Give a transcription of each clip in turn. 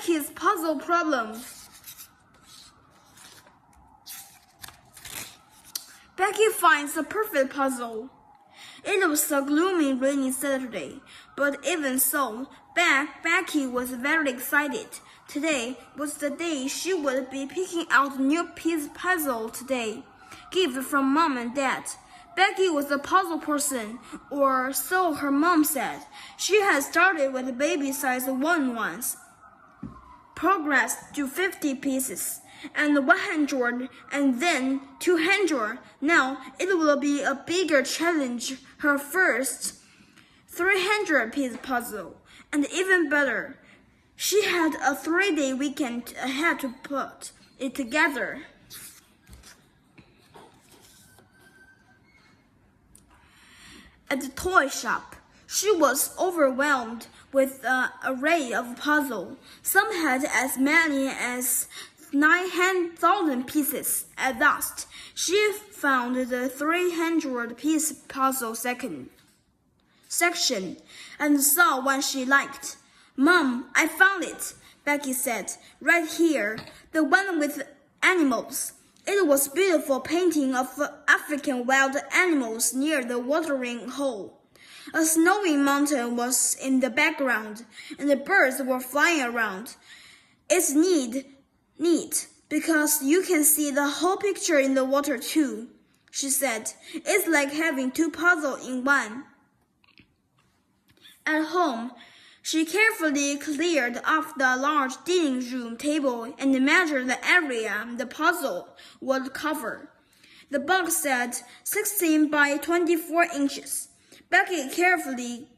Becky's puzzle problem. Becky finds the perfect puzzle. It was a gloomy, rainy Saturday, but even so, Becky was very excited. Today was the day she would be picking out a new piece puzzle today, gift from Mom and Dad. Becky was a puzzle person, or so her mom said. She had started with baby-sized one once, progressed to 50 pieces, and 100, and then 200. Now it will be a bigger challenge, her first 300-piece puzzle, and even better, she had a 3-day weekend ahead to put it together. At the toy shop, she was overwhelmed with an array of puzzles. Some had as many as 900,000 pieces. At last, she found the 300-piece puzzle section and saw one she liked. Mom, I found it, Becky said. Right here, the one with animals. It was a beautiful painting of African wild animals near the watering hole. A snowy mountain was in the background, and the birds were flying around. It's neat, because you can see the whole picture in the water too, she said. It's like having two puzzles in one. At home, she carefully cleared off the large dining room table and measured the area the puzzle would cover. The box said 16 by 24 inches. Becky carefully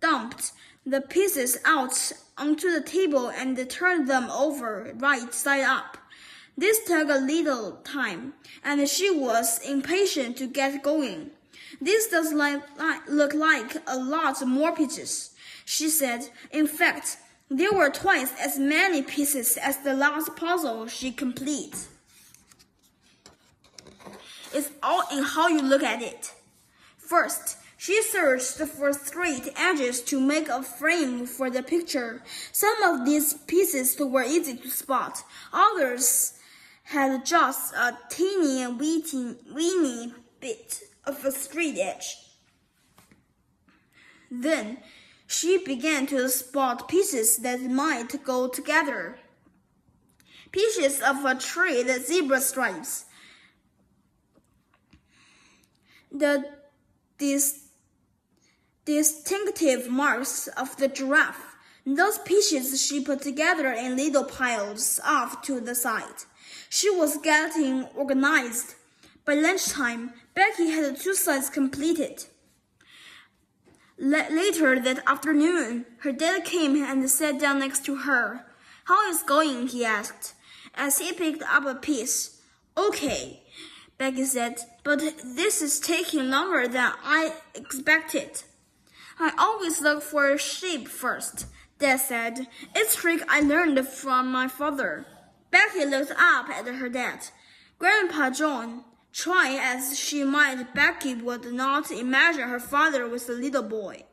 dumped the pieces out onto the table and turned them over right side up. This took a little time, and she was impatient to get going. This does look like a lot more pieces, she said. In fact, there were twice as many pieces as the last puzzle she completed. It's all in how you look at it. First, she searched for straight edges to make a frame for the picture. Some of these pieces were easy to spot. Others had just a weeny bit of a straight edge. Then she began to spot pieces that might go together. Pieces of a tree with zebra stripes. The distinctive marks of the giraffe. Those pieces she put together in little piles off to the side. She was getting organized. By lunchtime, Becky had 2 sides completed. Later that afternoon, her dad came and sat down next to her. How is it going? He asked, as he picked up a piece. Okay, Becky said, but this is taking longer than I expected. I always look for a shape first, Dad said. It's a trick I learned from my father. Becky looked up at her dad. Grandpa John. Try as she might, Becky would not imagine her father was a little boy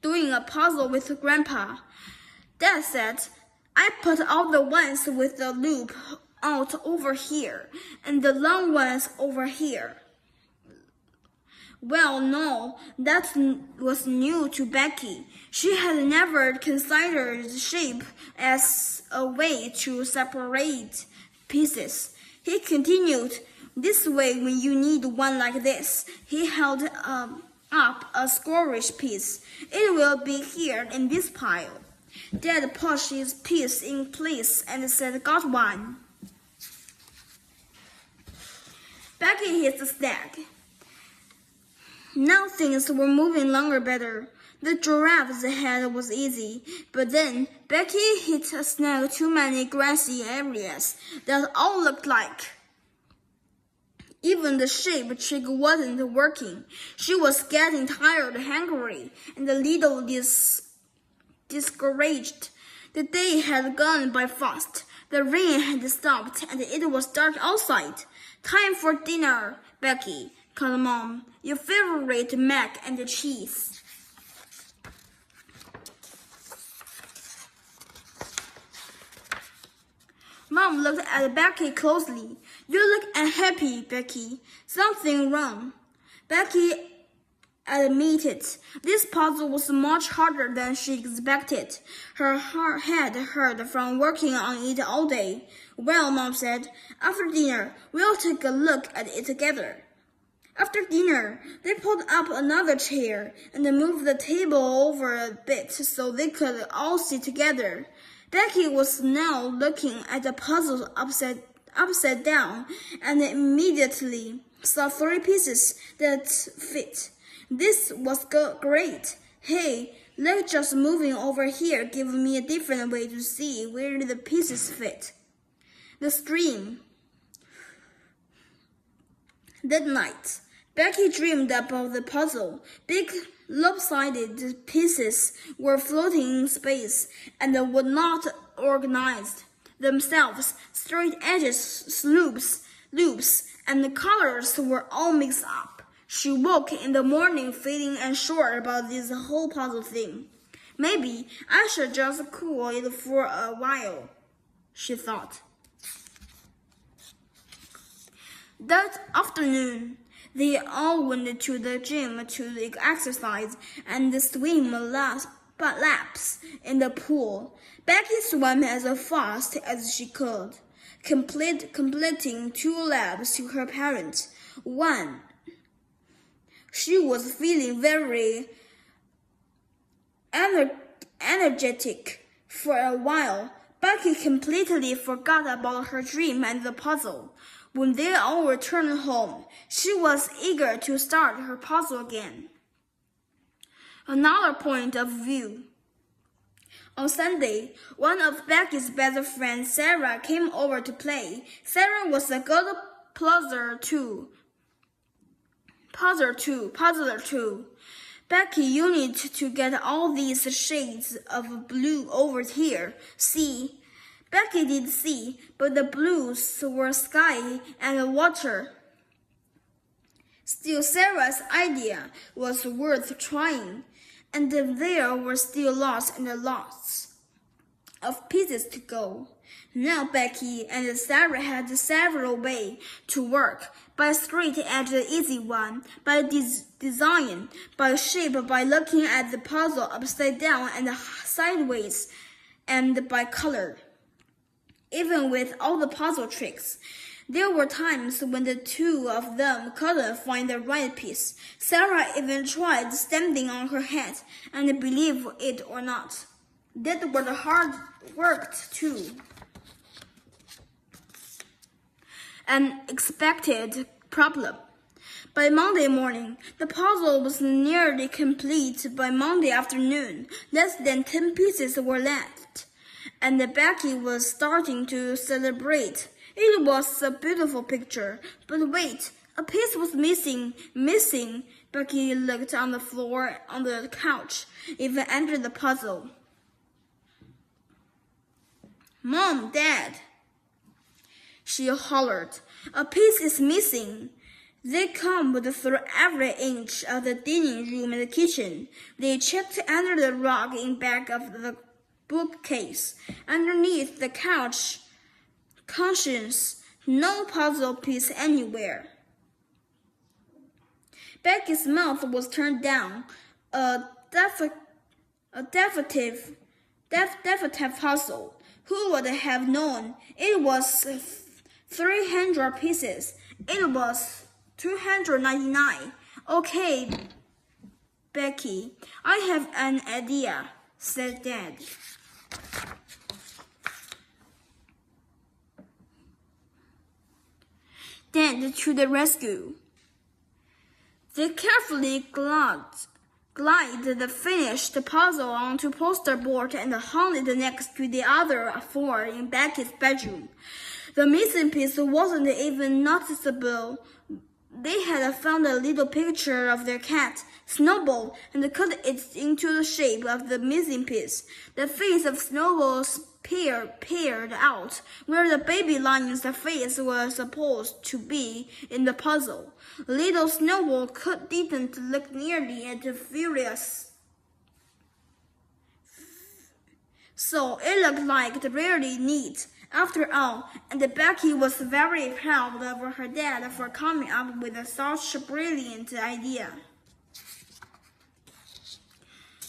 doing a puzzle with Grandpa. Dad said, I put all the ones with the loop out over here, and the long ones over here. Well, no, that was new to Becky. She had never considered shape as a way to separate pieces. He continued, this way when you need one like this. He held up a squarish piece. It will be here in this pile. Dad pushed his piece in place and said, got one. Becky hit the stack. Now things were moving along better. The giraffe's head was easy, but then Becky hit a snag too many grassy areas that all looked like. Even the shape trick wasn't working. She was getting tired, hungry, and a little discouraged. The day had gone by fast. The rain had stopped, and it was dark outside. Time for dinner, Becky, called Mom. Your favorite mac and cheese. Mom looked at Becky closely. You look unhappy, Becky. Something wrong. Becky admitted this puzzle was much harder than she expected. Her head hurt from working on it all day. Well, Mom said, after dinner, we'll take a look at it together. After dinner, they pulled up another chair and moved the table over a bit so they could all sit together. Becky was now looking at the puzzle upside down and immediately saw 3 pieces that fit. This was great. Hey, let's just moving over here give me a different way to see where the pieces fit. The stream. That night, Becky dreamed about the puzzle. Big lopsided pieces were floating in space and would not organize themselves. Straight edges, loops, and the colors were all mixed up. She woke in the morning feeling unsure about this whole puzzle thing. Maybe I should just cool it for a while, she thought. That afternoon, they all went to the gym to exercise and swim laps in the pool. Becky swam as fast as she could, completing 2 laps to her parents. One, she was feeling very energetic. For a while, Becky completely forgot about her dream and the puzzle. When they all returned home, she was eager to start her puzzle again. Another point of view. On Sunday, one of Becky's best friends, Sarah, came over to play. Sarah was a good puzzler too. Becky, you need to get all these shades of blue over here. See? Becky did see, but the blues were sky and water. Still, Sarah's idea was worth trying, and there were still lots and lots of pieces to go. Now Becky and Sarah had several ways to work. By straight edge, the easy one, by design, by shape, by looking at the puzzle upside down and sideways, and by color. Even with all the puzzle tricks, there were times when the 2 of them couldn't find the right piece. Sarah even tried standing on her head, and believe it or not, that was hard work too. An expected problem. By Monday morning, the puzzle was nearly complete. By Monday afternoon, less than 10 pieces were left, and Becky was starting to celebrate. It was a beautiful picture, but wait, a piece was missing. Becky looked on the floor, on the couch, even under the puzzle. Mom, Dad, she hollered, a piece is missing. They combed through every inch of the dining room and the kitchen. They checked under the rug in back of the bookcase, underneath the couch. Conscience, no puzzle piece anywhere. Becky's mouth was turned down. A defective puzzle. Who would have known? It was 300 pieces. It was 299. Okay, Becky, I have an idea, said Dad. Dad to the rescue. They carefully glided the finished puzzle onto poster board and hung it next to the other 4 in Becky's bedroom. The missing piece wasn't even noticeable. They had found a little picture of their cat, Snowball, and cut it into the shape of the missing piece. The face of Snowball peered out, where the baby lion's face was supposed to be in the puzzle. Little Snowball didn't look nearly as furious, so it looked like really neat. After all, and Becky was very proud of her dad for coming up with such a brilliant idea.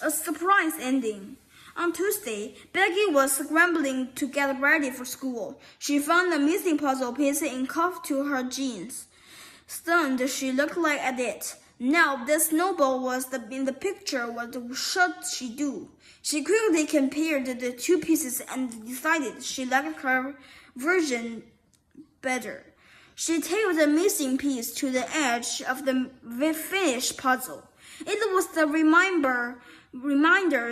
A surprise ending. On Tuesday, Becky was scrambling to get ready for school. She found a missing puzzle piece cuffed to her jeans. Stunned, she looked at it. Now the snowball was in the picture. What should she do? She quickly compared the two pieces and decided she liked her version better. She taped the missing piece to the edge of the finished puzzle. It was the reminder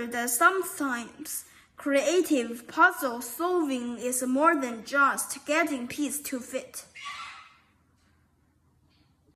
that sometimes creative puzzle solving is more than just getting pieces to fit.